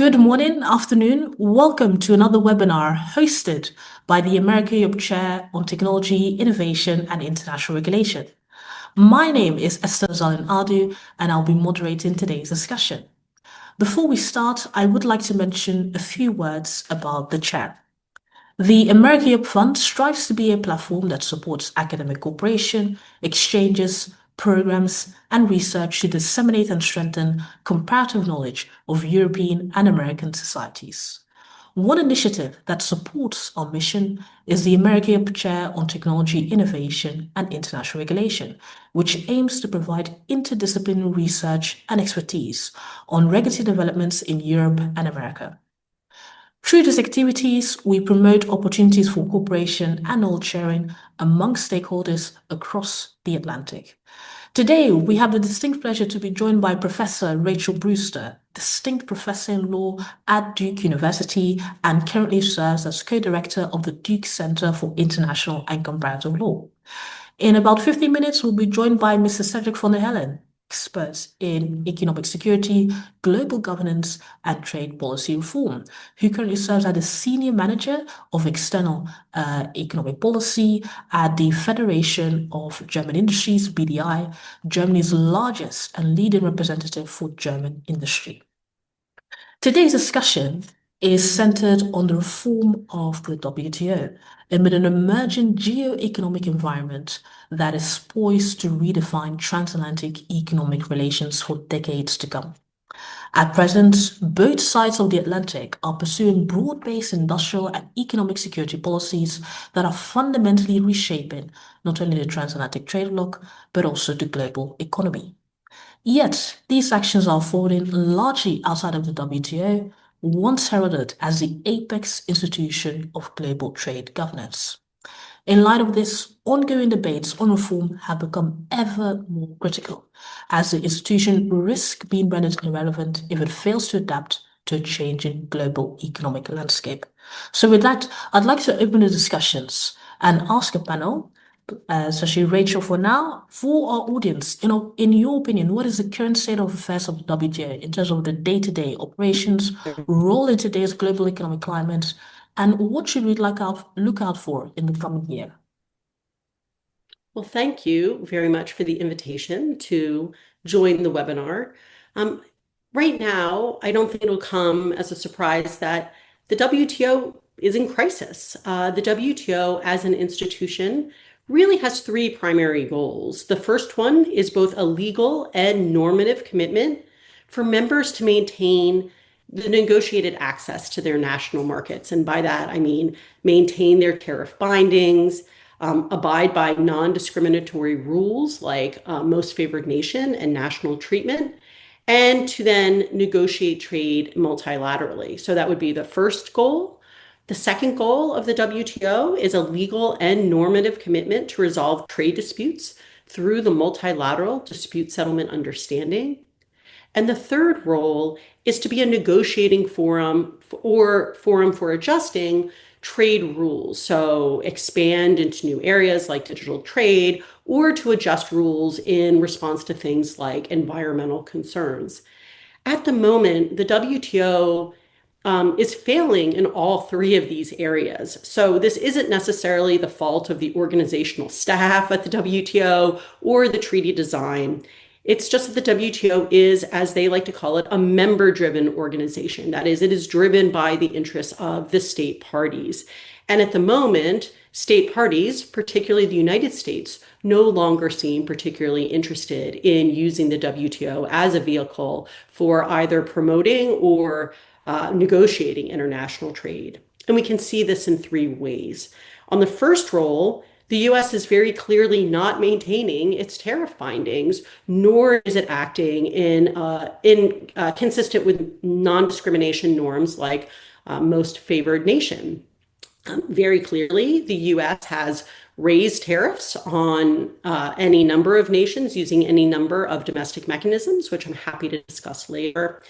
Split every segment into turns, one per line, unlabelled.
Good morning, afternoon. Welcome to another webinar hosted by the America Europe Chair on Technology, Innovation and International Regulation. My name is Esther Zalin Adu, and I'll be moderating today's discussion. Before we start, I would like to mention a few words about the chair. The America Europe Fund strives to be a platform that supports academic cooperation, exchanges, programs, and research to disseminate and strengthen comparative knowledge of European and American societies. One initiative that supports our mission is the America Europe Chair on Technology, Innovation and International Regulation, which aims to provide interdisciplinary research and expertise on regulatory developments in Europe and America. Through these activities, we promote opportunities for cooperation and knowledge sharing among stakeholders across the Atlantic. Today, we have the distinct pleasure to be joined by Professor Rachel Brewster, distinct professor in law at Duke University and currently serves as co-director of the Duke Center for International and Comparative Law. In about 15 minutes, we'll be joined by Mr. Cedric von der Hellen, expert in economic security, global governance, and trade policy reform, who currently serves as the Senior Manager of External Economic Policy at the Federation of German Industries, BDI, Germany's largest and leading representative for German industry. Today's discussion is centered on the reform of the WTO amid an emerging geo-economic environment that is poised to redefine transatlantic economic relations for decades to come. At present, both sides of the Atlantic are pursuing broad-based industrial and economic security policies that are fundamentally reshaping not only the transatlantic trade bloc, but also the global economy. Yet, these actions are unfolding largely outside of the WTO, once heralded as the apex institution of global trade governance. In light of this, ongoing debates on reform have become ever more critical, as the institution risks being rendered irrelevant if it fails to adapt to a changing global economic landscape. So with that, I'd like to open the discussions and ask a panel, especially Rachel for now, for our audience, in your opinion, what is the current state of affairs of the WTO in terms of the day-to-day operations, role in today's global economic climate, and what should we look out for in the coming year?
Well, thank you very much for the invitation to join the webinar. Right now, I don't think it'll come as a surprise that the WTO is in crisis. The WTO as an institution really has three primary goals. The first one is both a legal and normative commitment for members to maintain the negotiated access to their national markets. And by that, I mean maintain their tariff bindings, abide by non-discriminatory rules like most favored nation and national treatment, and to then negotiate trade multilaterally. So that would be the first goal. The second goal of the WTO is a legal and normative commitment to resolve trade disputes through the multilateral dispute settlement understanding. And the third role is to be a negotiating forum for adjusting trade rules. So expand into new areas like digital trade, or to adjust rules in response to things like environmental concerns. At the moment, the WTO is failing in all three of these areas. So this isn't necessarily the fault of the organizational staff at the WTO or the treaty design. It's just that the WTO is, as they like to call it, a member-driven organization. That is, it is driven by the interests of the state parties. And at the moment, state parties, particularly the United States, no longer seem particularly interested in using the WTO as a vehicle for either promoting or negotiating international trade. And we can see this in three ways. On the first role, the U.S. is very clearly not maintaining its tariff bindings, nor is it acting in consistent with non-discrimination norms like most favored nation. Very clearly, the U.S. has raised tariffs on any number of nations using any number of domestic mechanisms, which I'm happy to discuss later.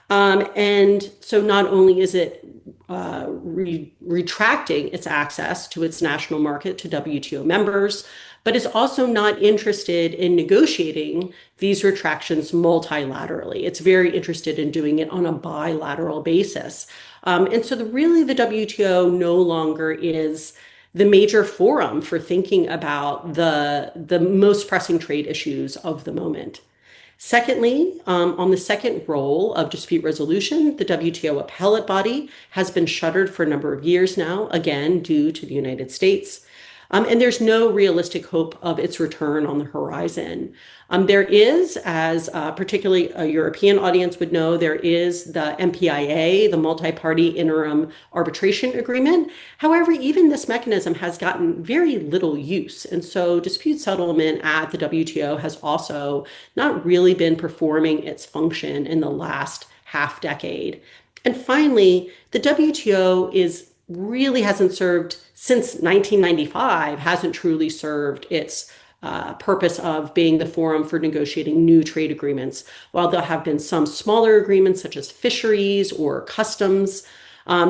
And so not only is it retracting its access to its national market to WTO members, but is also not interested in negotiating these retractions multilaterally. It's very interested in doing it on a bilateral basis. And so really the WTO no longer is the major forum for thinking about the most pressing trade issues of the moment. Secondly, on the second role of dispute resolution, the WTO appellate body has been shuttered for a number of years now, again, due to the United States. And there's no realistic hope of its return on the horizon. There is, as particularly a European audience would know, there is the MPIA, the multi-party interim arbitration agreement. However, even this mechanism has gotten very little use. And so dispute settlement at the WTO has also not really been performing its function in the last half decade. And finally, the WTO is really hasn't served since 1995, hasn't truly served its purpose of being the forum for negotiating new trade agreements. While there have been some smaller agreements such as fisheries or customs,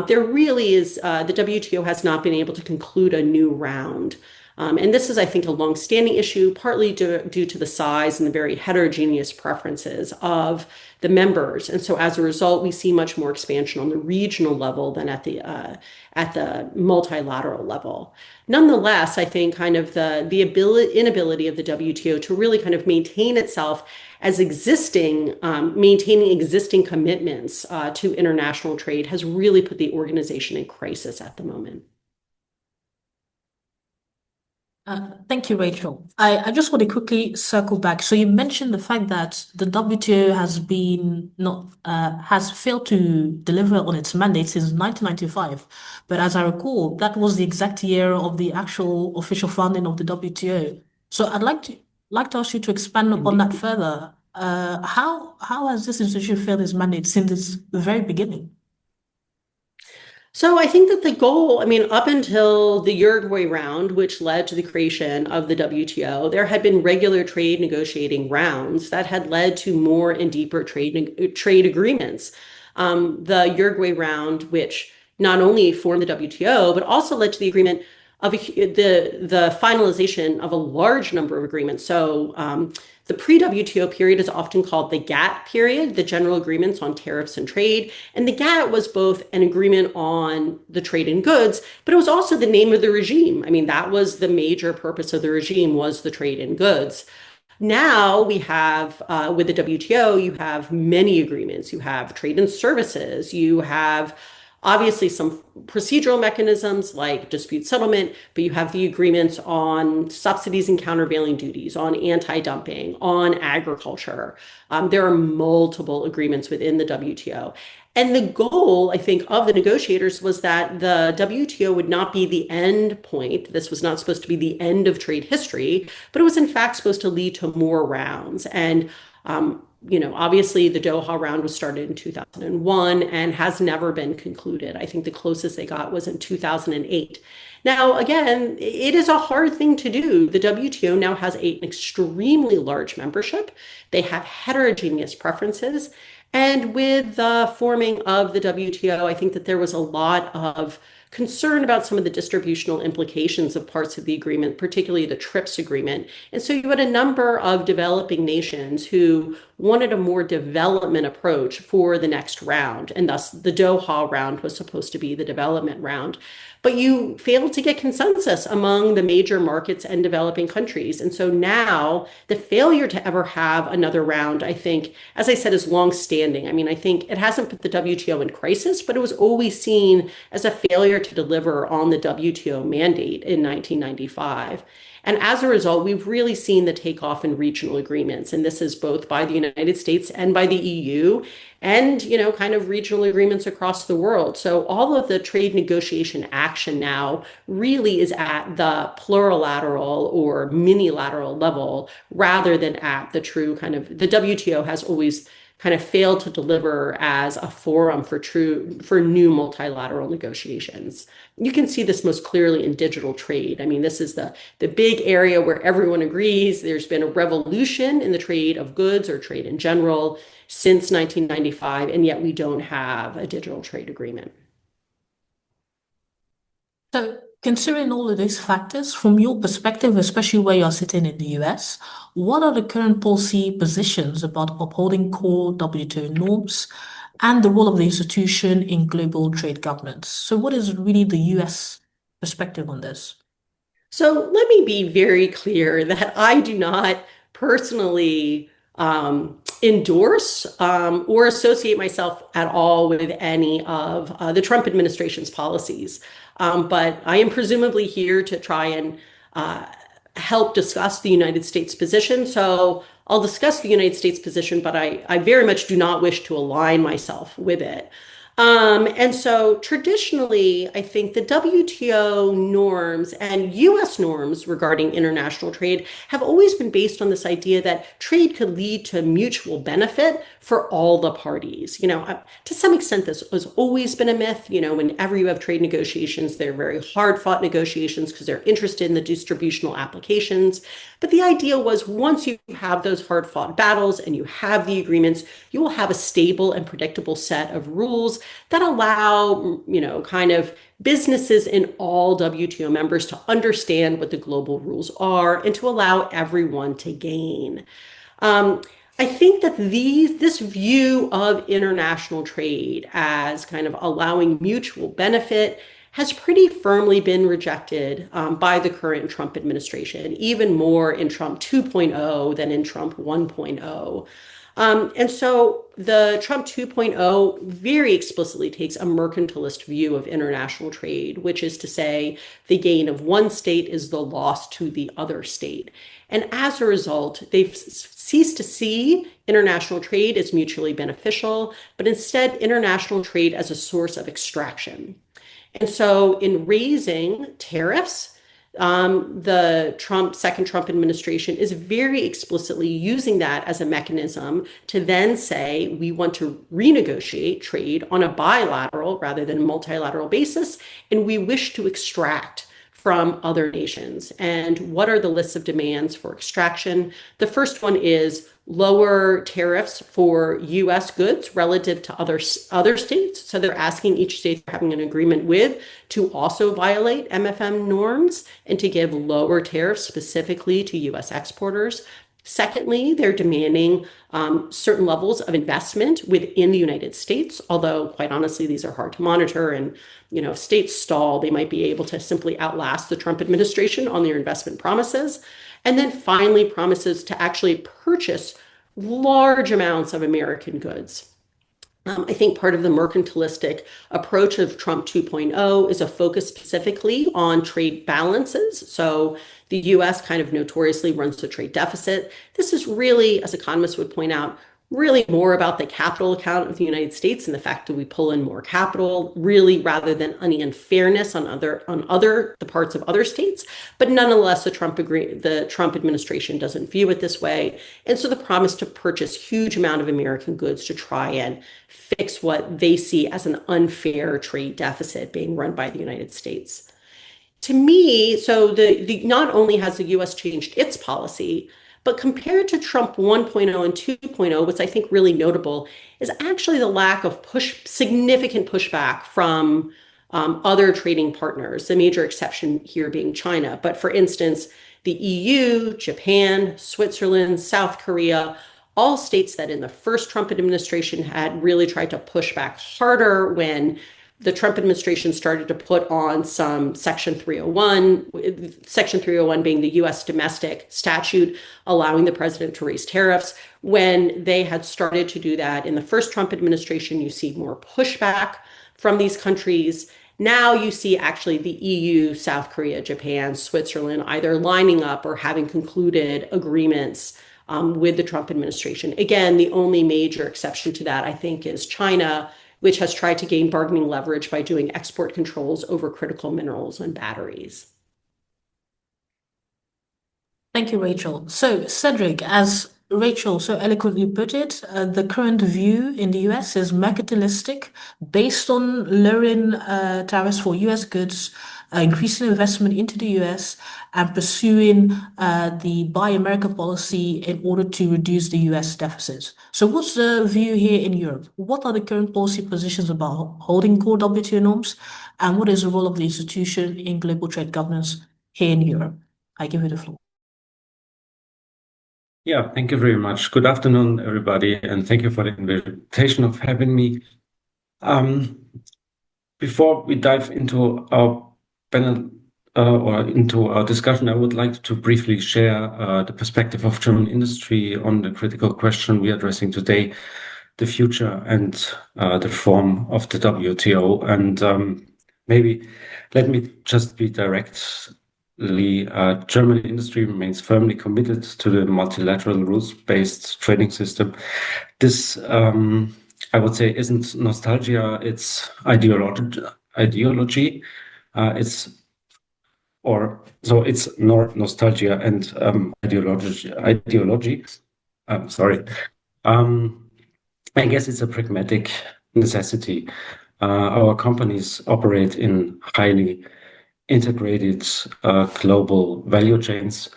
there really is, the WTO has not been able to conclude a new round. And this is, I think, a longstanding issue, partly due to the size and the very heterogeneous preferences of the members. And so as a result, we see much more expansion on the regional level than at the multilateral level. Nonetheless, I think kind of the inability of the WTO to really kind of maintain itself as maintaining existing commitments to international trade has really put the organization in crisis at the moment.
Thank you, Rachel. I just want to quickly circle back. So you mentioned the fact that the WTO has been not has failed to deliver on its mandate since 1995. But as I recall, that was the exact year of the actual official founding of the WTO. So I'd like to ask you to expand upon that
Indeed.
further. How has this institution failed its mandate since the very beginning?
So I think that the goal, I mean, up until the Uruguay round, which led to the creation of the WTO, there had been regular trade negotiating rounds that had led to more and deeper trade agreements. The Uruguay round, which not only formed the WTO, but also led to the agreement of the finalization of a large number of agreements. So the pre-WTO period is often called the GATT period, the General Agreements on Tariffs and Trade. And the GATT was both an agreement on the trade in goods, but it was also the name of the regime. I mean, that was the major purpose of the regime, was the trade in goods. Now we have, with the WTO, you have many agreements. You have trade in services. You have obviously some procedural mechanisms like dispute settlement, but you have the agreements on subsidies and countervailing duties, on anti-dumping, on agriculture. There are multiple agreements within the WTO. And the goal, I think, of the negotiators was that the WTO would not be the end point. This was not supposed to be the end of trade history, but it was in fact supposed to lead to more rounds. And obviously the Doha round was started in 2001 and has never been concluded. I think the closest they got was in 2008. Now, again, it is a hard thing to do. The WTO now has an extremely large membership. They have heterogeneous preferences. And with the forming of the WTO, I think that there was a lot of concern about some of the distributional implications of parts of the agreement, particularly the TRIPS agreement. And so you had a number of developing nations who wanted a more development approach for the next round. And thus the Doha round was supposed to be the development round. But you failed to get consensus among the major markets and developing countries. And so now the failure to ever have another round, I think, as I said, is long-standing. I mean, I think it hasn't put the WTO in crisis, but it was always seen as a failure to deliver on the WTO mandate in 1995. And as a result, we've really seen the takeoff in regional agreements. And this is both by the United States and by the EU and, kind of regional agreements across the world. So all of the trade negotiation action now really is at the plurilateral or minilateral level rather than at the true kind of, the WTO has always kind of failed to deliver as a forum for new multilateral negotiations. You can see this most clearly in digital trade. I mean, this is the big area where everyone agrees there's been a revolution in the trade of goods or trade in general since 1995, and yet we don't have a digital trade agreement.
Considering all of these factors, from your perspective, especially where you're sitting in the US, what are the current policy positions about upholding core WTO norms and the role of the institution in global trade governance? So, what is really the US perspective on this?
So let me be very clear that I do not personally endorse or associate myself at all with any of the Trump administration's policies. But I am presumably here to try and uh, help discuss the United States position. So I'll discuss the United States position, but I very much do not wish to align myself with it. And so traditionally, I think the WTO norms and US norms regarding international trade have always been based on this idea that trade could lead to mutual benefit for all the parties. To some extent, this has always been a myth. Whenever you have trade negotiations, they're very hard fought negotiations because they're interested in the distributional applications. But the idea was once you have those hard fought battles and you have the agreements, you will have a stable and predictable set of rules that allow, kind of businesses in all WTO members to understand what the global rules are and to allow everyone to gain. Um, I think that this view of international trade as kind of allowing mutual benefit has pretty firmly been rejected by the current Trump administration, even more in Trump 2.0 than in Trump 1.0. And so the Trump 2.0 very explicitly takes a mercantilist view of international trade, which is to say the gain of one state is the loss to the other state. And as a result, they've ceased to see international trade as mutually beneficial, but instead international trade as a source of extraction. And so in raising tariffs, the second Trump administration is very explicitly using that as a mechanism to then say we want to renegotiate trade on a bilateral rather than multilateral basis, and we wish to extract from other nations. And what are the lists of demands for extraction? The first one is lower tariffs for US goods relative to other states. So they're asking each state they're having an agreement with to also violate MFN norms and to give lower tariffs specifically to US exporters. Secondly, they're demanding certain levels of investment within the United States, although quite honestly, these are hard to monitor. And, if states stall, they might be able to simply outlast the Trump administration on their investment promises. And then finally, promises to actually purchase large amounts of American goods. I think part of the mercantilistic approach of Trump 2.0 is a focus specifically on trade balances. So the US kind of notoriously runs the trade deficit. This is really, as economists would point out, really more about the capital account of the United States and the fact that we pull in more capital, really rather than any unfairness on the parts of other states. But nonetheless, the Trump administration doesn't view it this way. And so the promise to purchase huge amount of American goods to try and fix what they see as an unfair trade deficit being run by the United States. To me, so the not only has the US changed its policy, but compared to Trump 1.0 and 2.0, what's I think really notable is actually the lack of significant pushback from other trading partners, the major exception here being China. But for instance, the EU, Japan, Switzerland, South Korea, all states that in the first Trump administration had really tried to push back harder when the Trump administration started to put on some Section 301, Section 301 being the US domestic statute allowing the president to raise tariffs. When they had started to do that in the first Trump administration, you see more pushback from these countries. Now you see actually the EU, South Korea, Japan, Switzerland either lining up or having concluded agreements with the Trump administration. Again, the only major exception to that, I think, is China, which has tried to gain bargaining leverage by doing export controls over critical minerals and batteries.
Thank you, Rachel. So, Cedric, as Rachel so eloquently put it, the current view in the US is mercantilistic, based on lowering tariffs for US goods increasing investment into the US, and pursuing the Buy America policy in order to reduce the US deficit. So, what's the view here in Europe? What are the current policy positions about holding core WTO norms, and what is the role of the institution in global trade governance here in Europe? I give you the floor.
Yeah, thank you very much. Good afternoon, everybody, and thank you for the invitation of having me. Before we dive into our panel or into our discussion, I would like to briefly share the perspective of German industry on the critical question we are addressing today, the future and the form of the WTO. And maybe let me just be direct. German industry remains firmly committed to the multilateral rules-based trading system. This, I would say, isn't nostalgia; it's ideology. It's it's nor nostalgia and ideology. Sorry. I guess it's a pragmatic necessity. Our companies operate in highly integrated global value chains.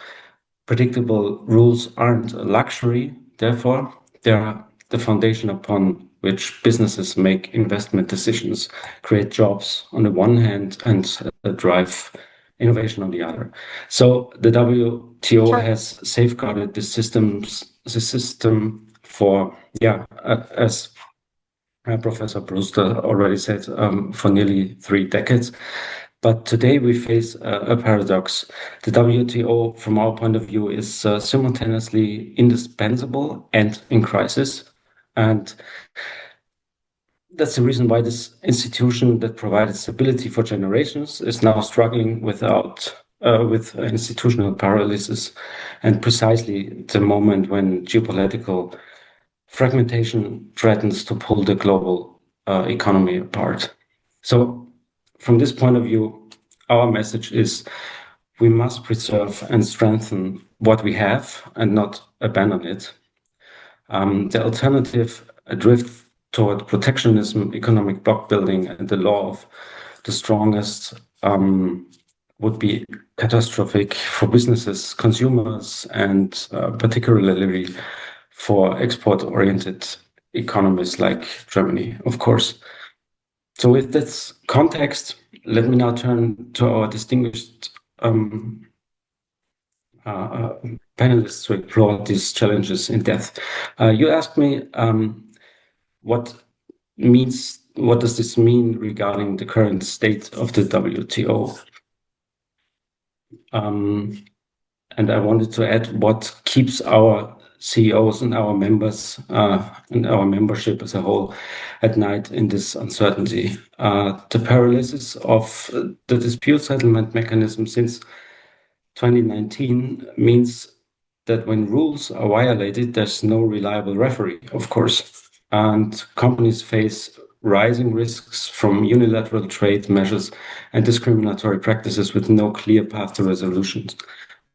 Predictable rules aren't a luxury, therefore, they are the foundation upon which businesses make investment decisions, create jobs on the one hand, and drive innovation on the other. So the WTO has safeguarded the system for, as Professor Brewster already said, for nearly 3 decades. But today we face a paradox. The WTO, from our point of view, is simultaneously indispensable and in crisis. And that's the reason why this institution that provided stability for generations is now struggling with institutional paralysis, and precisely the moment when geopolitical fragmentation threatens to pull the global economy apart. So from this point of view, our message is we must preserve and strengthen what we have and not abandon it. The alternative, a drift toward protectionism, economic block building, and the law of the strongest, would be catastrophic for businesses, consumers, and particularly for export-oriented economies like Germany, of course. So with this context, let me now turn to our distinguished panelists to explore these challenges in depth. You asked me what does this mean regarding the current state of the WTO? And I wanted to add what keeps our CEOs and our members and our membership as a whole at night in this uncertainty. The paralysis of the dispute settlement mechanism since 2019 means that when rules are violated, there's no reliable referee, of course, and companies face rising risks from unilateral trade measures and discriminatory practices with no clear path to resolutions.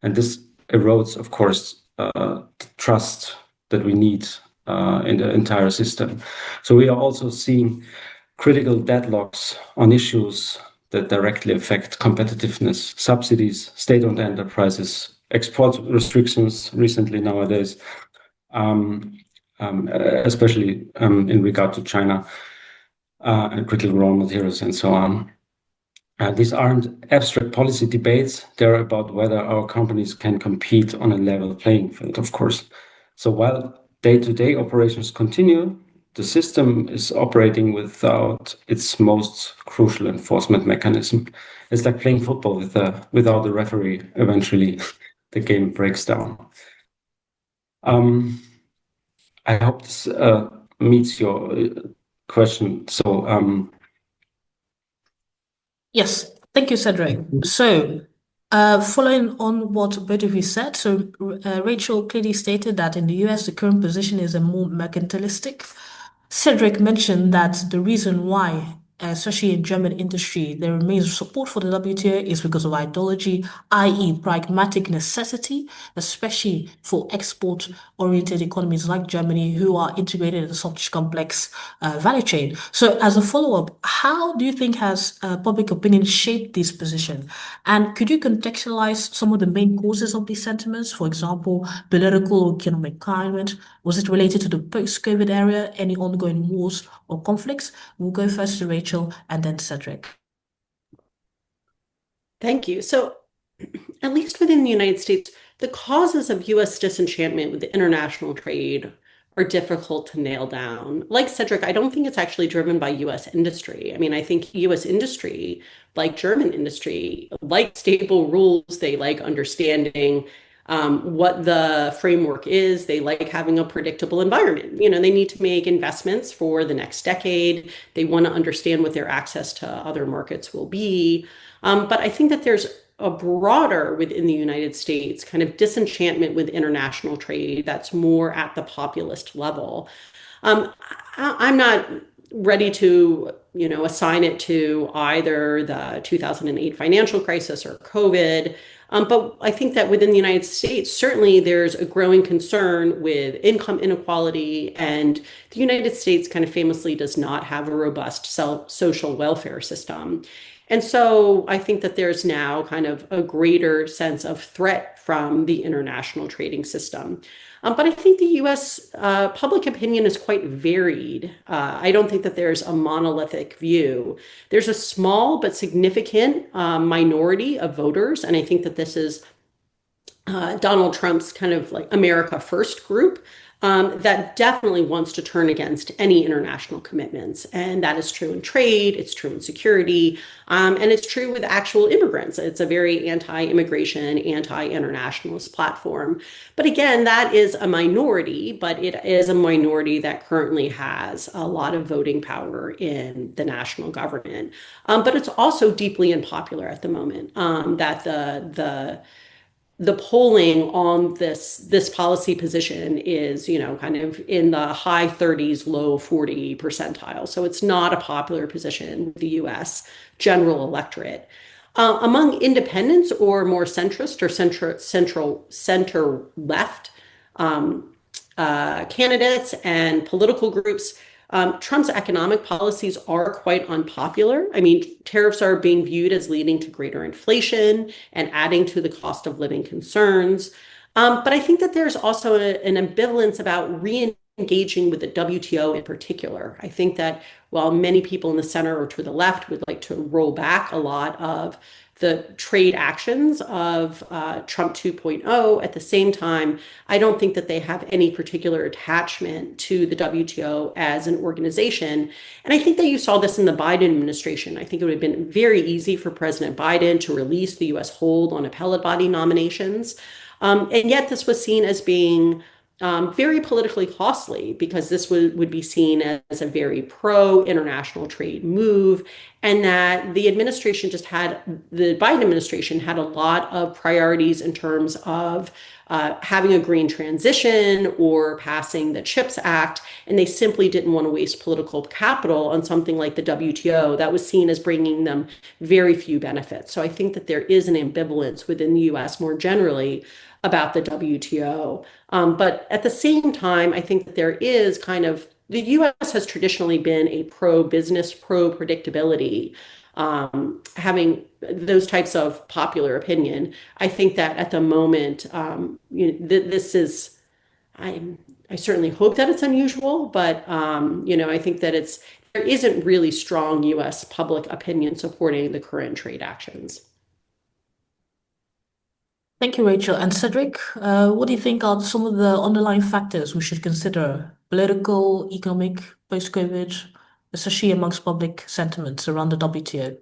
And this erodes, of course, the trust that we need in the entire system. So we are also seeing critical deadlocks on issues that directly affect competitiveness, subsidies, state-owned enterprises, export restrictions recently nowadays, especially in regard to China and critical raw materials and so on. These aren't abstract policy debates. They're about whether our companies can compete on a level playing field, of course. So while day-to-day operations continue, the system is operating without its most crucial enforcement mechanism. It's like playing football without a referee. Eventually, the game breaks down. I hope this meets your question. So,
Yes, thank you, Cedric. So, following on what both of you said, Rachel clearly stated that in the US, the current position is a more mercantilistic. Cedric mentioned that the reason why especially in German industry, there remains support for the WTO is because of ideology, i.e., pragmatic necessity, especially for export-oriented economies like Germany, who are integrated in such complex value chain. So, as a follow-up, how do you think has public opinion shaped this position? And could you contextualize some of the main causes of these sentiments? For example, political or economic climate. Was it related to the post-COVID era, any ongoing wars or conflicts? We'll go first to Rachel and then Cedric.
Thank you. So, at least within the United States, the causes of US disenchantment with international trade are difficult to nail down. Like Cedric, I don't think it's actually driven by US industry. I mean, I think US industry, like German industry, like stable rules, they like understanding what the framework is. They like having a predictable environment. You know, they need to make investments for the next decade. They want to understand what their access to other markets will be. But I think that there's a broader within the United States kind of disenchantment with international trade that's more at the populist level. I'm not ready to, assign it to either the 2008 financial crisis or COVID. But I think that within the United States, certainly there's a growing concern with income inequality, and the United States kind of famously does not have a robust social welfare system. And so I think that there's now kind of a greater sense of threat from the international trading system. But I think the US public opinion is quite varied. I don't think that there's a monolithic view. There's a small but significant minority of voters, and I think that this is Donald Trump's kind of like America First group that definitely wants to turn against any international commitments. And that is true in trade, it's true in security, and it's true with actual immigrants. It's a very anti-immigration, anti-internationalist platform. But again, that is a minority, but it is a minority that currently has a lot of voting power in the national government. But it's also deeply unpopular at the moment. That the polling on this policy position is, kind of in the high 30s, low 40 percentile. So it's not a popular position with the US general electorate. Among independents or more centrist or center left candidates and political groups, Trump's economic policies are quite unpopular. I mean, tariffs are being viewed as leading to greater inflation and adding to the cost of living concerns. But I think that there's also an ambivalence about re-engaging with the WTO in particular. I think that while many people in the center or to the left would like to roll back a lot of the trade actions of Trump 2.0. At the same time, I don't think that they have any particular attachment to the WTO as an organization. And I think that you saw this in the Biden administration. I think it would have been very easy for President Biden to release the US hold on appellate body nominations. And yet this was seen as being very politically costly because this would be seen as a very pro-international trade move, and that the Biden administration had a lot of priorities in terms of having a green transition or passing the CHIPS Act, and they simply didn't want to waste political capital on something like the WTO that was seen as bringing them very few benefits. So I think that there is an ambivalence within the US more generally about the WTO. But at the same time, I think that there is the US has traditionally been a pro-business, pro-predictability, having those types of popular opinion. I think that at the moment, this is, I certainly hope that it's unusual, but, I think that there isn't really strong US public opinion supporting the current trade actions.
Thank you, Rachel. And Cedric, what do you think are some of the underlying factors we should consider? Political, economic, post-COVID, especially amongst public sentiments around the WTO?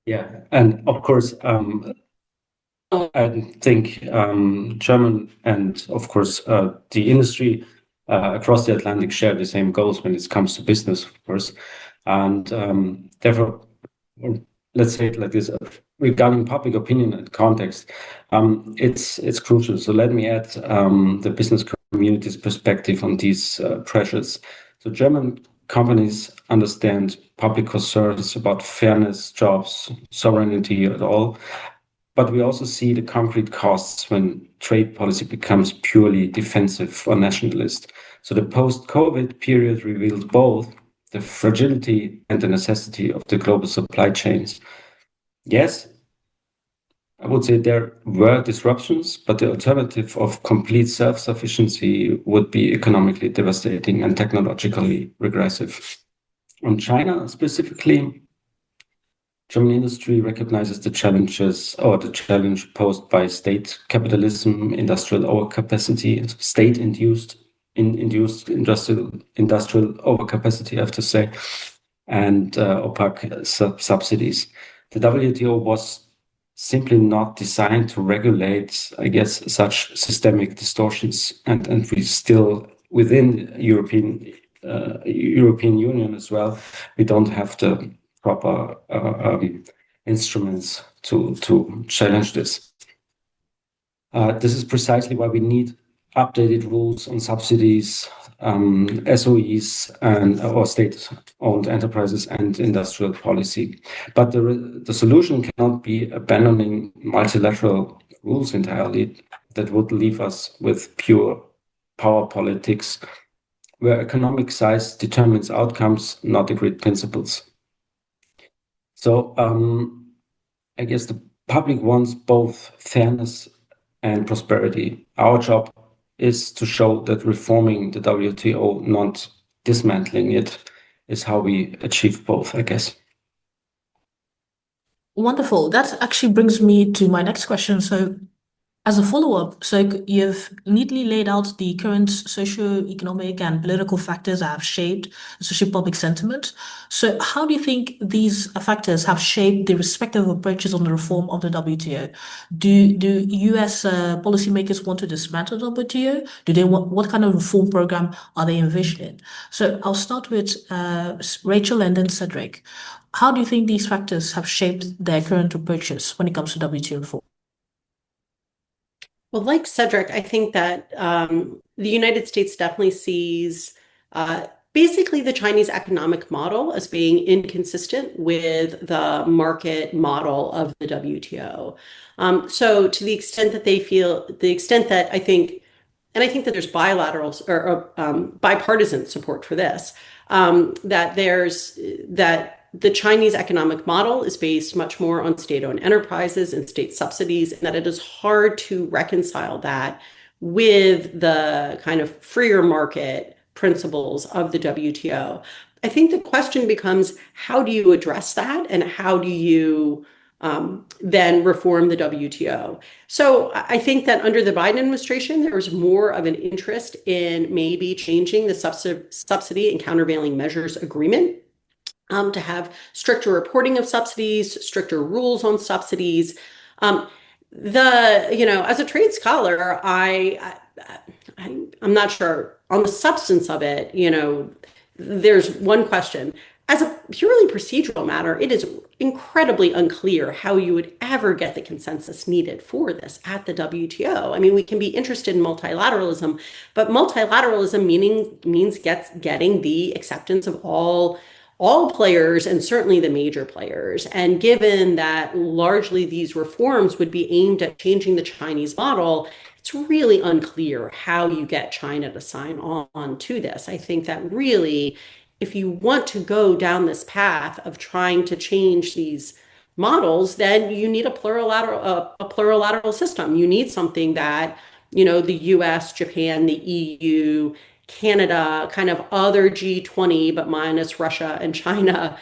Yeah, and of course, I think German and of course the industry across the Atlantic share the same goals when it comes to business, of course, and therefore, let's say it like this: regarding public opinion and context, it's crucial. So let me add the business community's perspective on these pressures. So German companies understand public concerns about fairness, jobs, sovereignty at all. But we also see the concrete costs when trade policy becomes purely defensive or nationalist. So the post-COVID period revealed both the fragility and the necessity of the global supply chains. Yes, I would say there were disruptions, but the alternative of complete self-sufficiency would be economically devastating and technologically regressive. On China specifically, German industry recognizes the challenges or the challenge posed by state capitalism, industrial overcapacity, induced industrial overcapacity, I have to say, and opaque subsidies. The WTO was simply not designed to regulate, I guess, such systemic distortions, and we still within European Union as well, we don't have the proper instruments to challenge this. This is precisely why we need updated rules on subsidies, SOEs, or state-owned enterprises and industrial policy. But the solution cannot be abandoning multilateral rules entirely. That would leave us with pure power politics, where economic size determines outcomes, not agreed principles. So I guess the public wants both fairness and prosperity. Our job is to show that reforming the WTO, not dismantling it, is how we achieve both, I guess.
Wonderful. That actually brings me to my next question. So, as a follow-up, so you've neatly laid out the current socio-economic and political factors that have shaped social public sentiment. So how do you think these factors have shaped the respective approaches on the reform of the WTO? Do US policymakers want to dismantle the WTO? Do they want what kind of reform program are they envisioning? So I'll start with Rachel and then Cedric. How do you think these factors have shaped their current approaches when it comes to WTO reform?
Well, like Cedric, I think that the United States definitely sees basically the Chinese economic model as being inconsistent with the market model of the WTO. So to the extent that they feel, the extent that I think, and I think that there's bilateral or bipartisan support for this, that the Chinese economic model is based much more on state-owned enterprises and state subsidies, and that it is hard to reconcile that with the kind of freer market principles of the WTO. I think the question becomes, how do you address that, and how do you then reform the WTO? So I think that under the Biden administration, there was more of an interest in maybe changing the subsidy and countervailing measures agreement to have stricter reporting of subsidies, stricter rules on subsidies. As a trade scholar, I'm not sure on the substance of it. There's one question. As a purely procedural matter, it is incredibly unclear how you would ever get the consensus needed for this at the WTO. I mean, we can be interested in multilateralism, but multilateralism means getting the acceptance of all players and certainly the major players. And given that largely these reforms would be aimed at changing the Chinese model, it's really unclear how you get China to sign on to this. I think that really, if you want to go down this path of trying to change these models, then you need a plurilateral system. You need something that, the US, Japan, the EU, Canada, kind of other G20, but minus Russia and China,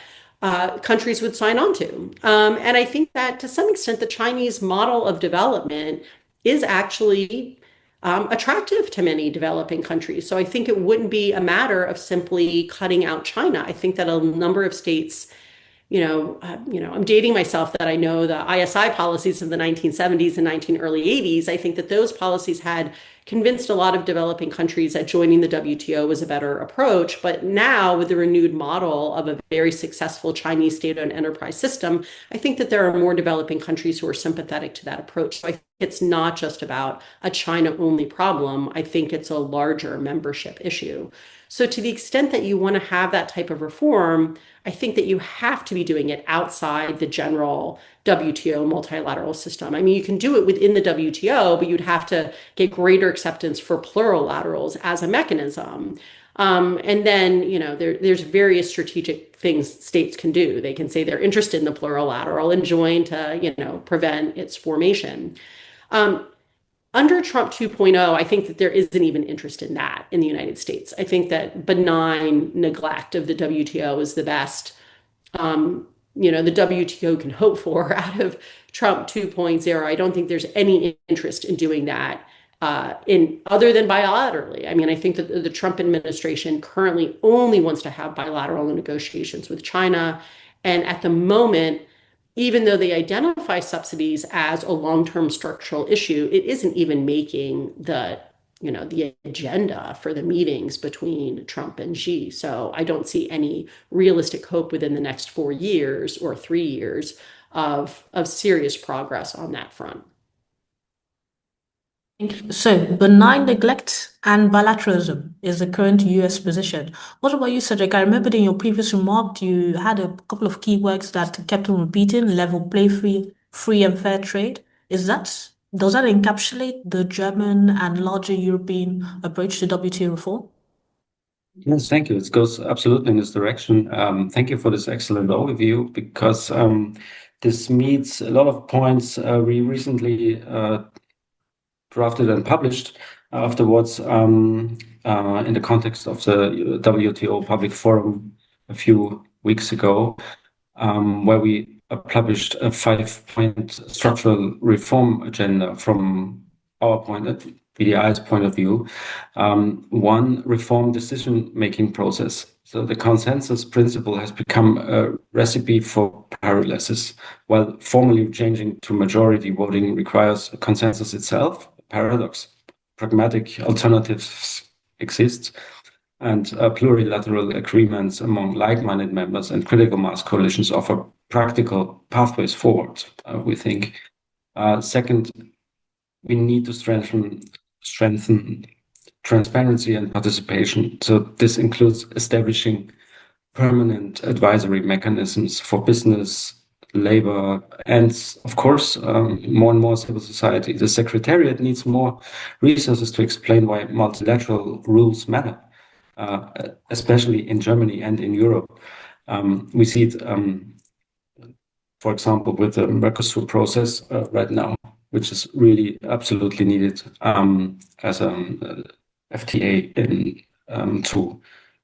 countries would sign on to. And I think that to some extent, the Chinese model of development is actually attractive to many developing countries. So I think it wouldn't be a matter of simply cutting out China. I think that a number of states, I'm dating myself that I know the ISI policies of the 1970s and early 80s. I think that those policies had convinced a lot of developing countries that joining the WTO was a better approach. But now, with the renewed model of a very successful Chinese state-owned enterprise system, I think that there are more developing countries who are sympathetic to that approach. So I think it's not just about a China-only problem. I think it's a larger membership issue. So to the extent that you want to have that type of reform, I think that you have to be doing it outside the general WTO multilateral system. I mean, you can do it within the WTO, but you'd have to get greater acceptance for plurilaterals as a mechanism. And then, there's various strategic things states can do. They can say they're interested in the plurilateral and join to, prevent its formation. Under Trump 2.0, I think that there isn't even interest in that in the United States. I think that benign neglect of the WTO is the best the WTO can hope for out of Trump 2.0. I don't think there's any interest in doing that in other than bilaterally. I mean, I think that the Trump administration currently only wants to have bilateral negotiations with China. And at the moment, even though they identify subsidies as a long-term structural issue, it isn't even making the agenda for the meetings between Trump and Xi. So I don't see any realistic hope within the next 4 years or 3 years of serious progress on that front.
So, benign neglect and bilateralism is the current US position. What about you, Cedric? I remember in your previous remark, you had a couple of keywords that kept on repeating: level play, free and fair trade. Does that encapsulate the German and larger European approach to WTO reform?
Yes, thank you. It goes absolutely in this direction. Thank you for this excellent overview because this meets a lot of points we recently drafted and published afterwards in the context of the WTO Public Forum a few weeks ago, where we published a 5-point structural reform agenda from our BDI's point of view. One, reform decision-making process. So the consensus principle has become a recipe for paralysis, while formally changing to majority voting requires a consensus itself. Paradox. Pragmatic alternatives exist, and plurilateral agreements among like-minded members and critical mass coalitions offer practical pathways forward, we think. Second, we need to strengthen transparency and participation. So this includes establishing permanent advisory mechanisms for business, labor, and of course, more and more civil society. The Secretariat needs more resources to explain why multilateral rules matter, especially in Germany and in Europe. We see it, for example, with the Mercosur process right now, which is really absolutely needed as an FTA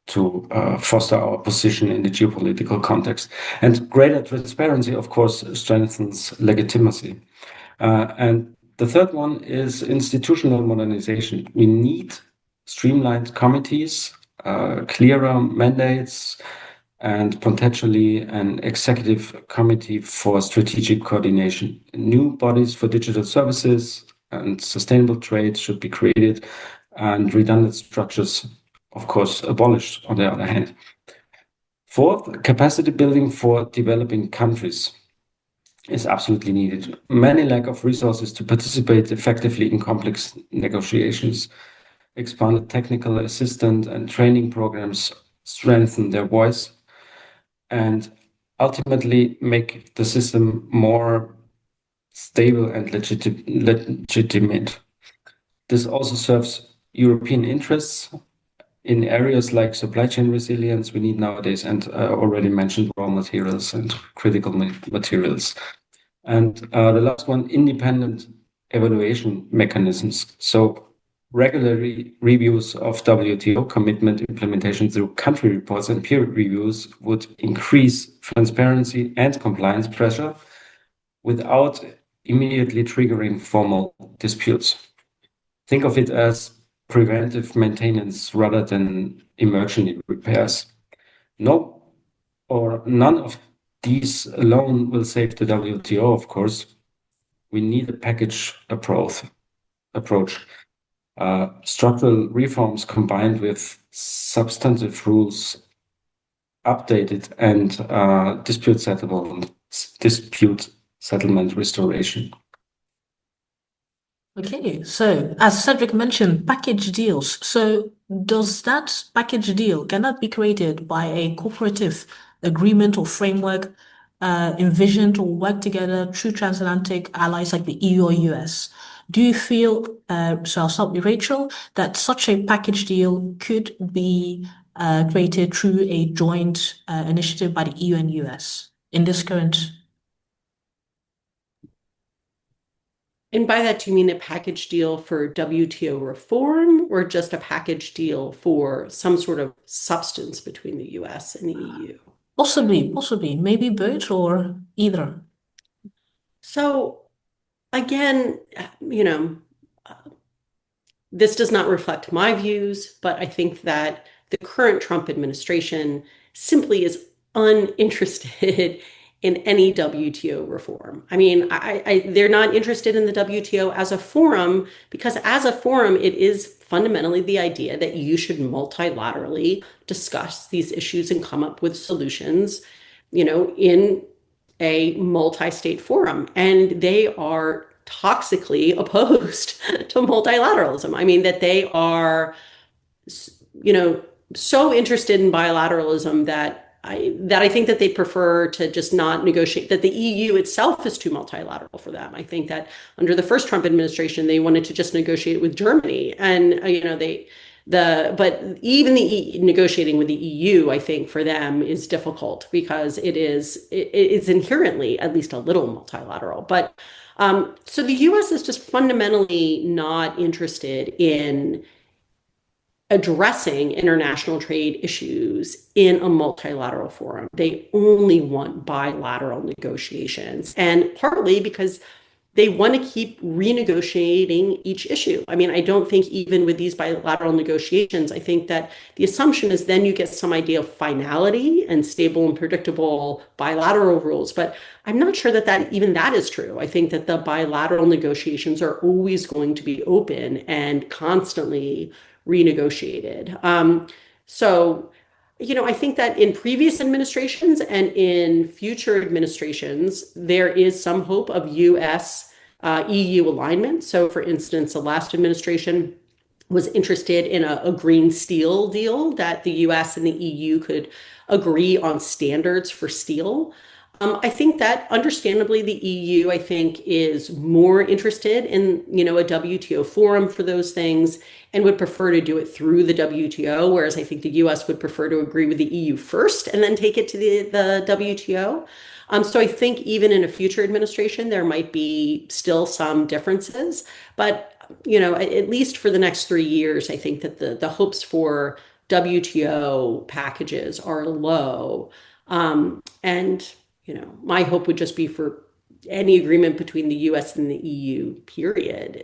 to foster our position in the geopolitical context. And greater transparency, of course, strengthens legitimacy. And the third one is institutional modernization. We need streamlined committees, clearer mandates, and potentially an executive committee for strategic coordination. New bodies for digital services and sustainable trade should be created, and redundant structures, of course, abolished on the other hand. Fourth, capacity building for developing countries is absolutely needed. Many lack of resources to participate effectively in complex negotiations. Expanded technical assistance and training programs strengthen their voice and ultimately make the system more stable and legitimate. This also serves European interests in areas like supply chain resilience we need nowadays, and already mentioned raw materials and critical materials. And the last one, independent evaluation mechanisms. So regularly reviews of WTO commitment implementation through country reports and peer reviews would increase transparency and compliance pressure without immediately triggering formal disputes. Think of it as preventive maintenance rather than emergency repairs. No, or none of these alone will save the WTO, of course. We need a package approach. structural reforms combined with substantive rules updated and dispute settlement restoration.
Okay, so as Cedric mentioned, package deals. So does that package deal, can that be created by a cooperative agreement or framework envisioned or work together through transatlantic allies like the EU or US? Do you feel, so I'll start with Rachel, that such a package deal could be created through a joint initiative by the EU and US in this current?
And by that, do you mean a package deal for WTO reform or just a package deal for some sort of substance between the US and the EU?
Possibly, maybe both or either.
So again, this does not reflect my views, but I think that the current Trump administration simply is uninterested in any WTO reform. I mean, they're not interested in the WTO as a forum because as a forum, it is fundamentally the idea that you should multilaterally discuss these issues and come up with solutions, in a multi-state forum. And they are toxically opposed to multilateralism. I mean, that they are, you know, so interested in bilateralism that I think that they prefer to just not negotiate, that the EU itself is too multilateral for them. I think that under the first Trump administration, they wanted to just negotiate with Germany. And, but even negotiating with the EU, I think for them is difficult because it's inherently at least a little multilateral. But so the US is just fundamentally not interested in addressing international trade issues in a multilateral forum. They only want bilateral negotiations, and partly because they want to keep renegotiating each issue. I mean, I don't think even with these bilateral negotiations, I think that the assumption is then you get some idea of finality and stable and predictable bilateral rules. But I'm not sure that even that is true. I think that the bilateral negotiations are always going to be open and constantly renegotiated. I think that in previous administrations and in future administrations, there is some hope of US EU alignment. So, for instance, the last administration was interested in a green steel deal that the US and the EU could agree on standards for steel. I think that understandably the EU, I think, is more interested in, a WTO forum for those things and would prefer to do it through the WTO, whereas I think the US would prefer to agree with the EU first and then take it to the WTO. So I think even in a future administration, there might be still some differences, but at least for the next 3 years, I think that the hopes for WTO packages are low. And my hope would just be for any agreement between the US and the EU, period,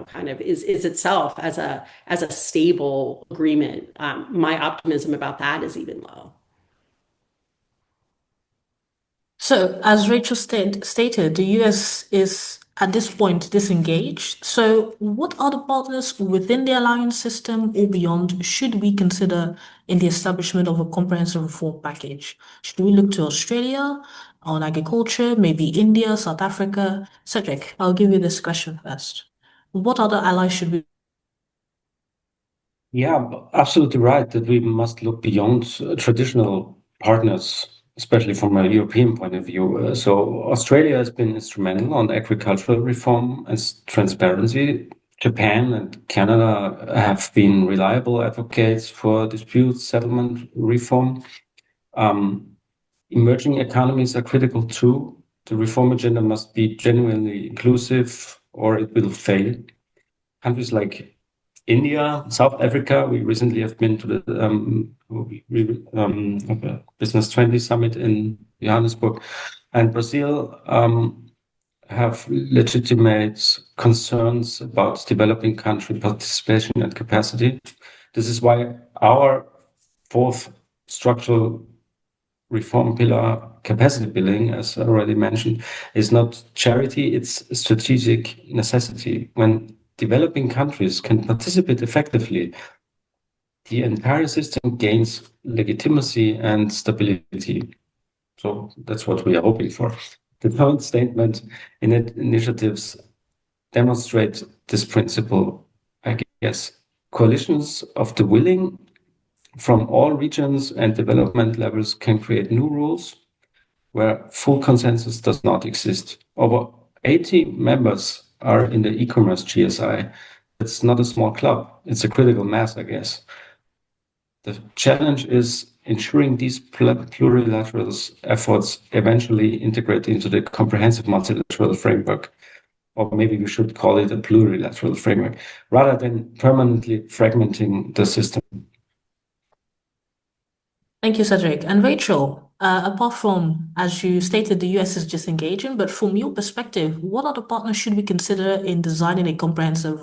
kind of is itself as a stable agreement. My optimism about that is even low.
So, as Rachel stated, the US is at this point disengaged. So, what other partners within the alliance system or beyond should we consider in the establishment of a comprehensive reform package? Should we look to Australia on agriculture, maybe India, South Africa? Cedric, I'll give you this question first. What other allies should we?
Yeah, absolutely right that we must look beyond traditional partners, especially from a European point of view. So Australia has been instrumental on agricultural reform and transparency. Japan and Canada have been reliable advocates for dispute settlement reform. Um, Emerging economies are critical too. The reform agenda must be genuinely inclusive or it will fail. Countries like India, South Africa. We recently have been to the Business 20 summit in Johannesburg, and Brazil have legitimate concerns about developing country participation and capacity. This is why our fourth structural reform pillar, capacity building, as I already mentioned, is not charity, it's strategic necessity. When developing countries can participate effectively, the entire system gains legitimacy and stability. So that's what we are hoping for. The joint statement initiatives demonstrate this principle, I guess. Coalitions of the willing from all regions and development levels can create new rules where full consensus does not exist. Over 80 members are in the e-commerce GSI. It's not a small club. It's a critical mass, I guess. The challenge is ensuring these plurilateral efforts eventually integrate into the comprehensive multilateral framework, or maybe we should call it a plurilateral framework, rather than permanently fragmenting the system.
Thank you, Cedric. And Rachel, apart from, as you stated, the US is disengaging, but from your perspective, what other partners should we consider in designing a comprehensive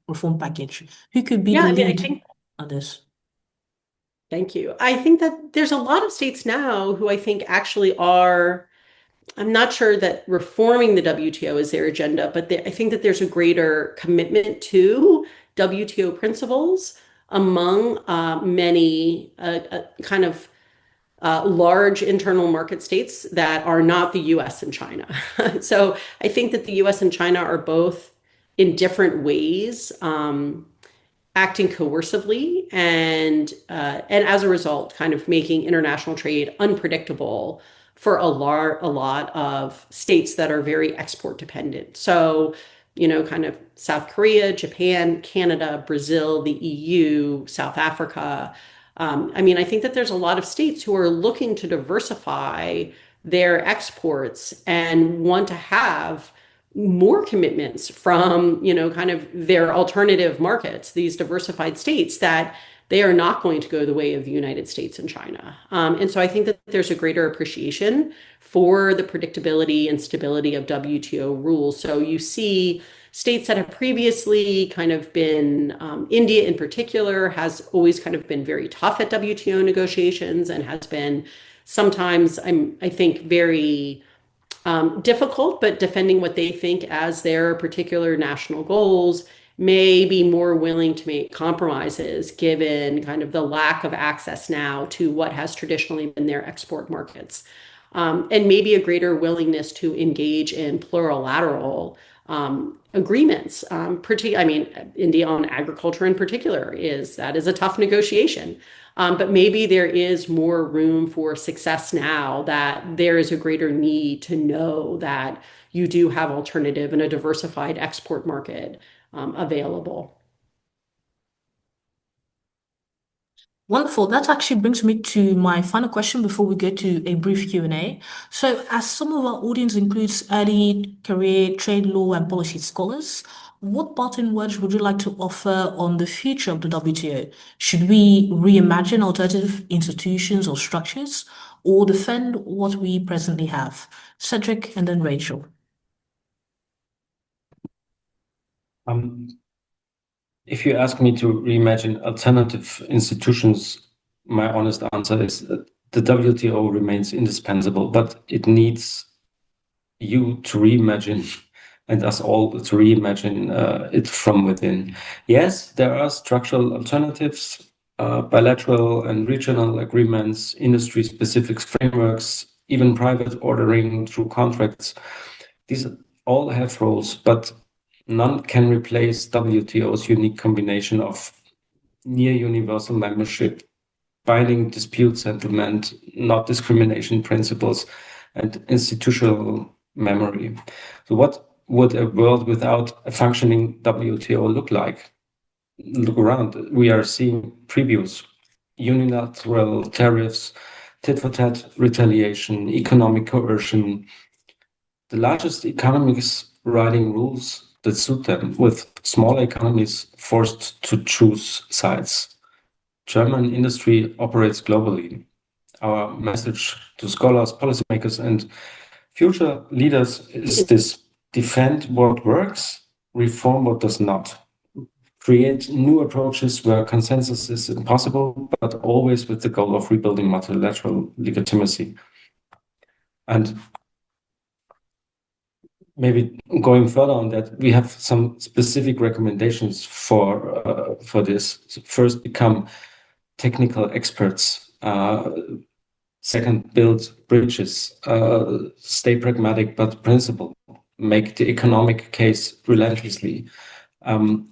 reform package? Who could be
Yeah,
the
I mean, I
lead
think,
on this?
thank you. I think that there's a lot of states now who I think actually are, I'm not sure that reforming the WTO is their agenda, but I think that there's a greater commitment to WTO principles among many kind of large internal market states that are not the US and China. So I think that the US and China are both in different ways acting coercively and as a result kind of making international trade unpredictable for a lot of states that are very export dependent. So, kind of South Korea, Japan, Canada, Brazil, the EU, South Africa. I mean, I think that there's a lot of states who are looking to diversify their exports and want to have more commitments from, kind of their alternative markets, these diversified states that they are not going to go the way of the United States and China. And so I think that there's a greater appreciation for the predictability and stability of WTO rules. So you see states that have previously kind of been, India in particular, has always kind of been very tough at WTO negotiations and has been sometimes, I think, very difficult, but defending what they think as their particular national goals, may be more willing to make compromises given kind of the lack of access now to what has traditionally been their export markets. And maybe a greater willingness to engage in plurilateral agreements. I mean, India on agriculture in particular is a tough negotiation. But maybe there is more room for success now that there is a greater need to know that you do have alternative and a diversified export market available.
Wonderful. That actually brings me to my final question before we go to a brief Q&A. So, as some of our audience includes early career trade law and policy scholars, what parting words would you like to offer on the future of the WTO? Should we reimagine alternative institutions or structures, or defend what we presently have? Cedric and then Rachel.
If you ask me to reimagine alternative institutions, my honest answer is that the WTO remains indispensable, but it needs you to reimagine and us all to reimagine it from within. Yes, there are structural alternatives, bilateral and regional agreements, industry-specific frameworks, even private ordering through contracts. These all have roles, but none can replace WTO's unique combination of near universal membership, binding dispute settlement, not discrimination principles, and institutional memory. So, what would a world without a functioning WTO look like? Look around. We are seeing previews, unilateral tariffs, tit for tat retaliation, economic coercion. The largest economies writing rules that suit them, with smaller economies forced to choose sides. German industry operates globally. Our message to scholars, policymakers, and future leaders is this: defend what works, reform what does not. Create new approaches where consensus is impossible, but always with the goal of rebuilding multilateral legitimacy. And maybe going further on that, we have some specific recommendations for this. So first, become technical experts. Second, build bridges. Stay pragmatic but principled. Make the economic case relentlessly, and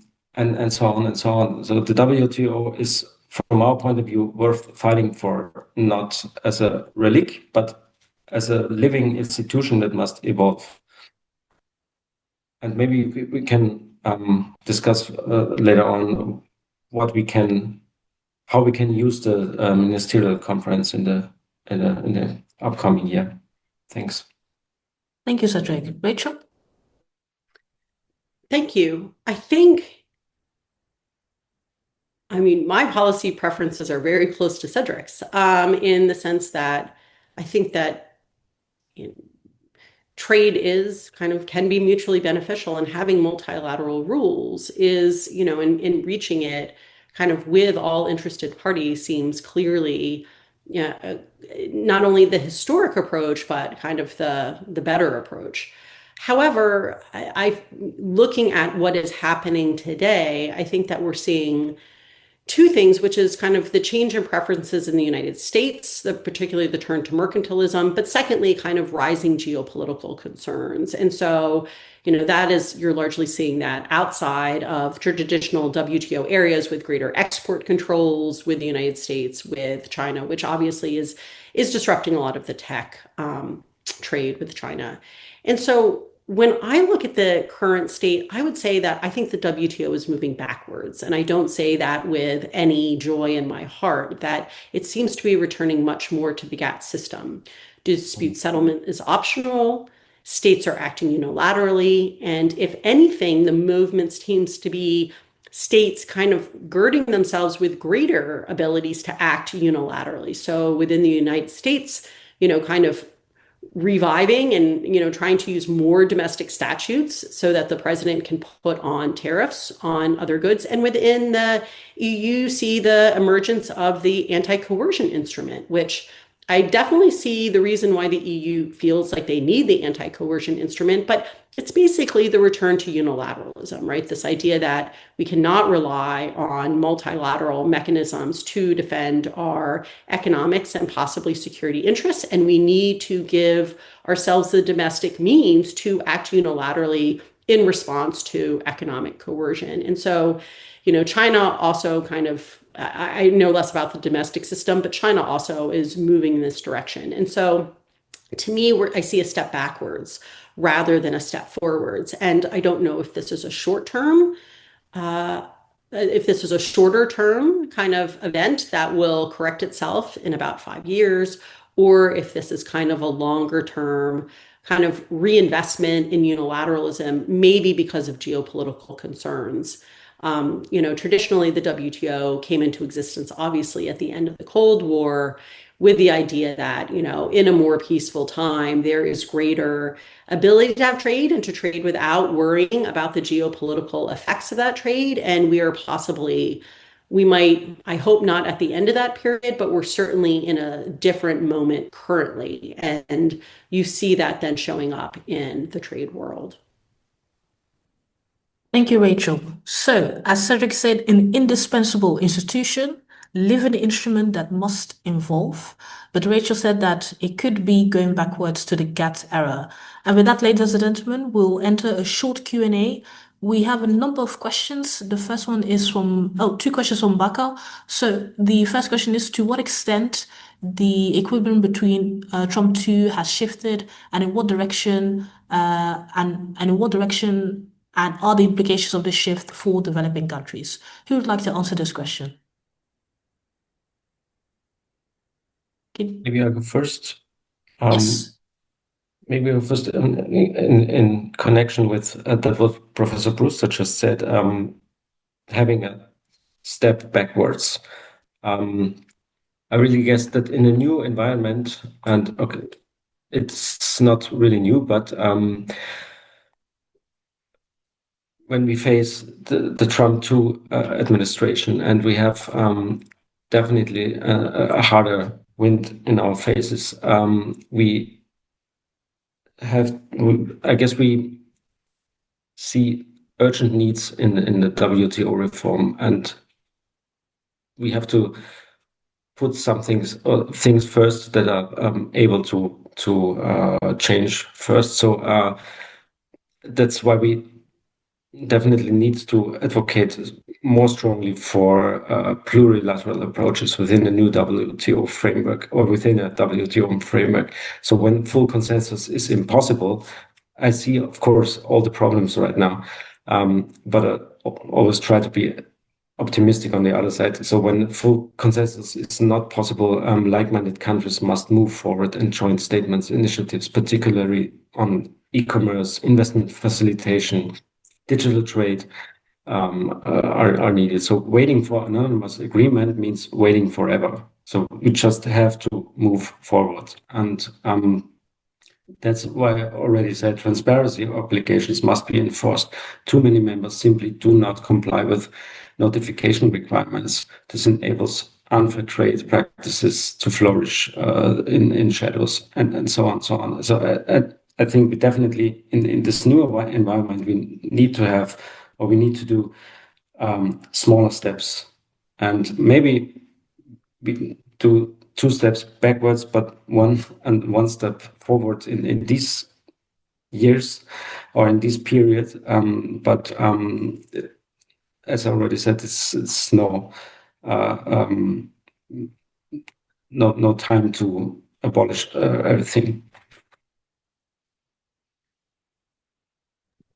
so on and so on. So the WTO is, from our point of view, worth fighting for, not as a relic, but as a living institution that must evolve. And maybe we can discuss later on how we can use the ministerial conference in the upcoming year. Thanks.
Thank you, Cedric. Rachel?
Thank you. My policy preferences are very close to Cedric's, in the sense that I think that you know, trade can be mutually beneficial, and having multilateral rules is, in reaching it kind of with all interested parties seems clearly, not only the historic approach, but kind of the better approach. However, looking at what is happening today, I think that we're seeing two things, which is kind of the change in preferences in the United States, particularly the turn to mercantilism, but secondly, kind of rising geopolitical concerns. And so, you're largely seeing that outside of traditional WTO areas with greater export controls with the United States, with China, which obviously is disrupting a lot of the tech trade with China. And so when I look at the current state, I would say that I think the WTO is moving backwards. And I don't say that with any joy in my heart, that it seems to be returning much more to the GATT system. Dispute settlement is optional. States are acting unilaterally. And if anything, the movement seems to be states kind of girding themselves with greater abilities to act unilaterally. So within the United States, kind of reviving and trying to use more domestic statutes so that the president can put on tariffs on other goods. And within the EU, see the emergence of the anti-coercion instrument, which I definitely see the reason why the EU feels like they need the anti-coercion instrument, but it's basically the return to unilateralism, right? This idea that we cannot rely on multilateral mechanisms to defend our economics and possibly security interests, and we need to give ourselves the domestic means to act unilaterally in response to economic coercion. And so, China also I know less about the domestic system, but China also is moving in this direction. And so to me, I see a step backwards rather than a step forwards. And I don't know if this is a shorter term kind of event that will correct itself in about 5 years, or if this is kind of a longer term kind of reinvestment in unilateralism, maybe because of geopolitical concerns. Traditionally, the WTO came into existence, obviously, at the end of the Cold War, with the idea that, in a more peaceful time, there is greater ability to have trade and to trade without worrying about the geopolitical effects of that trade. And I hope not at the end of that period, but we're certainly in a different moment currently. And you see that then showing up in the trade world.
Thank you, Rachel. So, as Cedric said, an indispensable institution, living instrument that must evolve. But Rachel said that it could be going backwards to the GATT era. And with that, ladies and gentlemen, we'll enter a short Q&A. We have a number of questions. The first one is two questions from Baka. So the first question is, to what extent the equilibrium between Trump 2 has shifted, and in what direction, and are the implications of this shift for developing countries? Who would like to answer this question?
Maybe I'll go first.
Yes.
Maybe I'll first in connection with that what Professor Brewster just said, having a step backwards. I really guess that in a new environment, and okay, it's not really new, but when we face the Trump 2 administration, and we have definitely a harder wind in our faces, we I guess we see urgent needs in the WTO reform, and we have to put some things first that are able to change first. So that's why we definitely need to advocate more strongly for plurilateral approaches within the new WTO framework or within a WTO framework. So when full consensus is impossible, I see, of course, all the problems right now, but always try to be optimistic on the other side. So when full consensus is not possible, like-minded countries must move forward and joint statements, initiatives, particularly on e-commerce, investment facilitation, digital trade, are needed. So waiting for anonymous agreement means waiting forever. So we just have to move forward. And that's why I already said transparency obligations must be enforced. Too many members simply do not comply with notification requirements. This enables unfair trade practices to flourish in shadows and so on, so on. So I think we definitely in this new environment we need to have or we need to do smaller steps, and maybe we do two steps backwards, but one step forward in these years or in this period. But as I already said, it's uh, um, no time to abolish everything.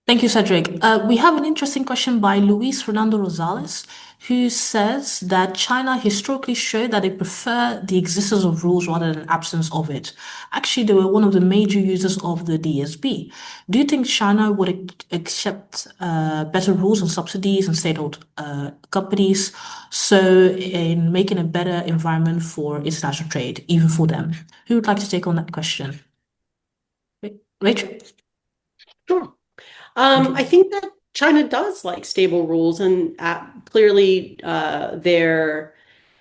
Thank you, Cedric. We have an interesting question by Luis Fernando Rosales, who says that China historically showed that they prefer the existence of rules rather than absence of it. Actually, they were one of the major users of the DSB. Do you think China would accept better rules and subsidies and state-owned companies, so in making a better environment for international trade, even for them? Who would like to take on that question? Rachel?
Sure. I think that China does like stable rules, and clearly their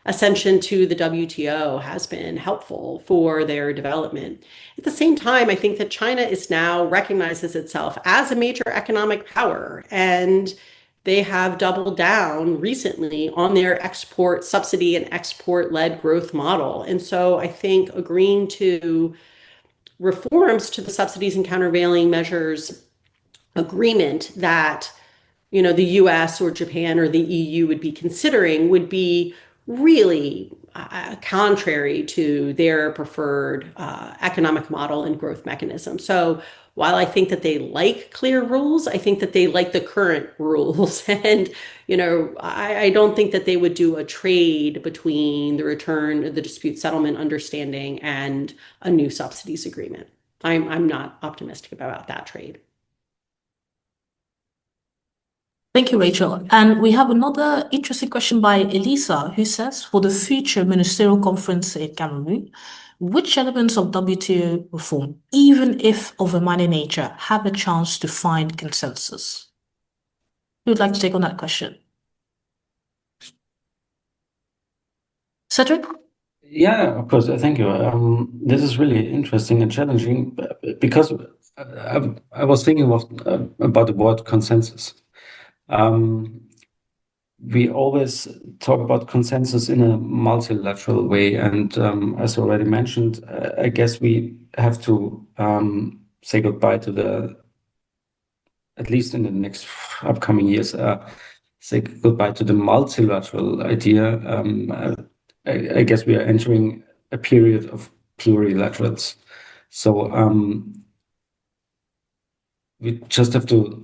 ascension to the WTO has been helpful for their development. At the same time, I think that China is now recognizes itself as a major economic power, and they have doubled down recently on their export subsidy and export-led growth model. And so I think agreeing to reforms to the subsidies and countervailing measures agreement that the US or Japan or the EU would be considering would be really contrary to their preferred economic model and growth mechanism. So while I think that they like clear rules, I think that they like the current rules. And, I don't think that they would do a trade between the return, the dispute settlement understanding and a new subsidies agreement. I'm not optimistic about that trade.
Thank you, Rachel. And we have another interesting question by Elisa, who says, for the future ministerial conference in Cameroon, which elements of WTO reform, even if of a minor nature, have a chance to find consensus? Who would like to take on that question? Cedric?
Yeah, of course. Thank you. This is really interesting and challenging because I was thinking about the word consensus. Um, we always talk about consensus in a multilateral way, and as already mentioned, I guess we have to say goodbye to at least in the next upcoming years, say goodbye to the multilateral idea. I guess we are entering a period of plurilaterals. So we just have to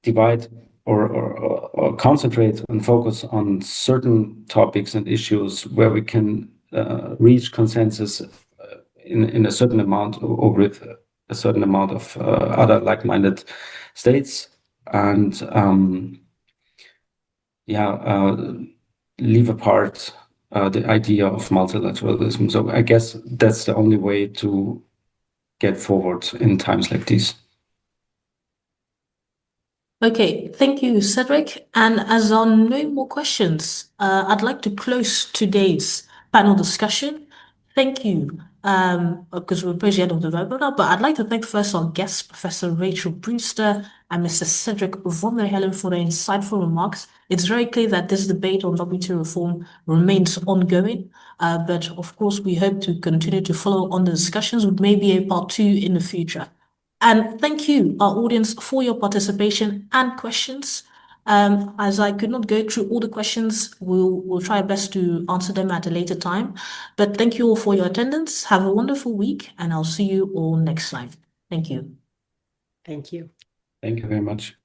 divide or concentrate and focus on certain topics and issues where we can reach consensus in a certain amount or with a certain amount of other like-minded states, and leave apart the idea of multilateralism. So I guess that's the only way to get forward in times like these.
Okay, thank you, Cedric. And as there are no more questions, I'd like to close today's panel discussion. Thank you. Because we're approaching the end of the webinar, but I'd like to thank first our guests, Professor Rachel Brewster and Mr. Cedric von der Hellen, for their insightful remarks. It's very clear that this debate on WTO reform remains ongoing, but of course we hope to continue to follow on the discussions with maybe a part two in the future. And thank you, our audience, for your participation and questions. As I could not go through all the questions, we'll try our best to answer them at a later time. But thank you all for your attendance. Have a wonderful week, and I'll see you all next time. Thank you.
Thank you.
Thank you very much.